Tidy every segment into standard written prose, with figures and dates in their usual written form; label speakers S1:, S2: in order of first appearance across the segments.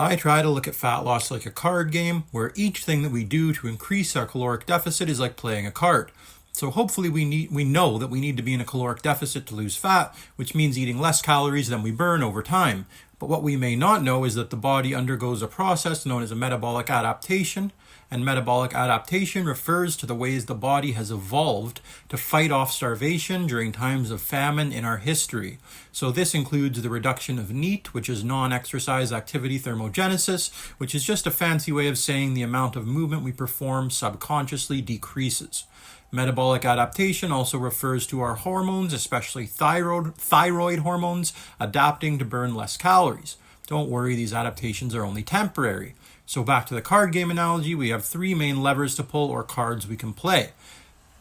S1: I try to look at fat loss like a card game, where each thing that we do to increase our caloric deficit is like playing a card. So hopefully we know that we need to be in a caloric deficit to lose fat, which means eating less calories than we burn over time. But what we may not know is that the body undergoes a process known as a metabolic adaptation, and metabolic adaptation refers to the ways the body has evolved to fight off starvation during times of famine in our history. So this includes the reduction of NEAT, which is non-exercise activity thermogenesis, which is just a fancy way of saying the amount of movement we perform subconsciously decreases. Metabolic adaptation also refers to our hormones, especially thyroid hormones, adapting to burn less calories. Don't worry, these adaptations are only temporary. So back to the card game analogy, we have three main levers to pull, or cards we can play.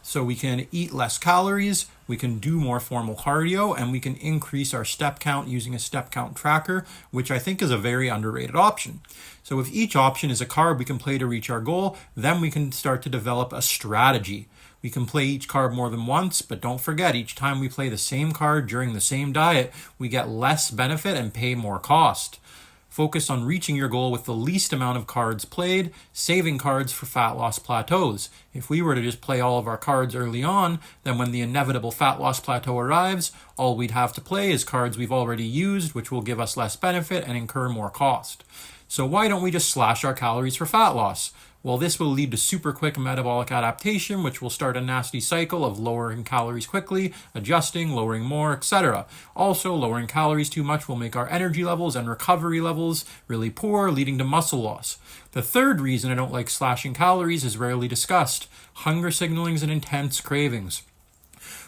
S1: So we can eat less calories, we can do more formal cardio, and we can increase our step count using a step count tracker, which I think is a very underrated option. So if each option is a card we can play to reach our goal, then we can start to develop a strategy. We can play each card more than once, but don't forget, each time we play the same card during the same diet, we get less benefit and pay more cost. Focus on reaching your goal with the least amount of cards played, saving cards for fat loss plateaus. If we were to just play all of our cards early on, then when the inevitable fat loss plateau arrives, all we'd have to play is cards we've already used, which will give us less benefit and incur more cost. So why don't we just slash our calories for fat loss? Well, this will lead to super quick metabolic adaptation, which will start a nasty cycle of lowering calories quickly, adjusting, lowering more, etc. Also, lowering calories too much will make our energy levels and recovery levels really poor, leading to muscle loss. The third reason I don't like slashing calories is rarely discussed: hunger signalings and intense cravings.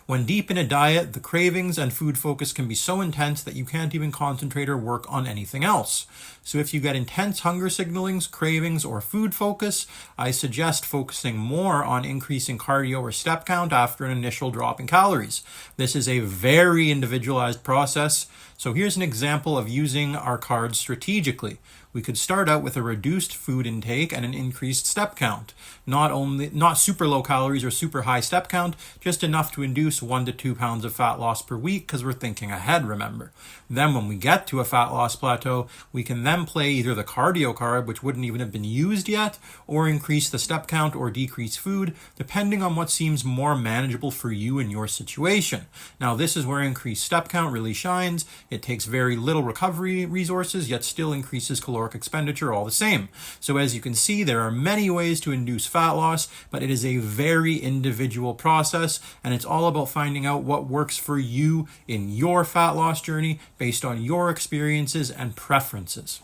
S1: When deep in a diet, the cravings and food focus can be so intense that you can't even concentrate or work on anything else. So if you get intense hunger signalings, cravings, or food focus, I suggest focusing more on increasing cardio or step count after an initial drop in calories. This is a very individualized process. So here's an example of using our cards strategically. We could start out with a reduced food intake and an increased step count. Not super low calories or super high step count, just enough to induce 1 to 2 pounds of fat loss per week, because we're thinking ahead, remember. Then when we get to a fat loss plateau, we can then play either the cardio card, which wouldn't even have been used yet, or increase the step count or decrease food, depending on what seems more manageable for you and your situation. Now, this is where increased step count really shines. It takes very little recovery resources, yet still increases caloric expenditure all the same. So as you can see, there are many ways to induce fat loss, but it is a very individual process, and it's all about finding out what works for you in your fat loss journey based on your experiences and preferences.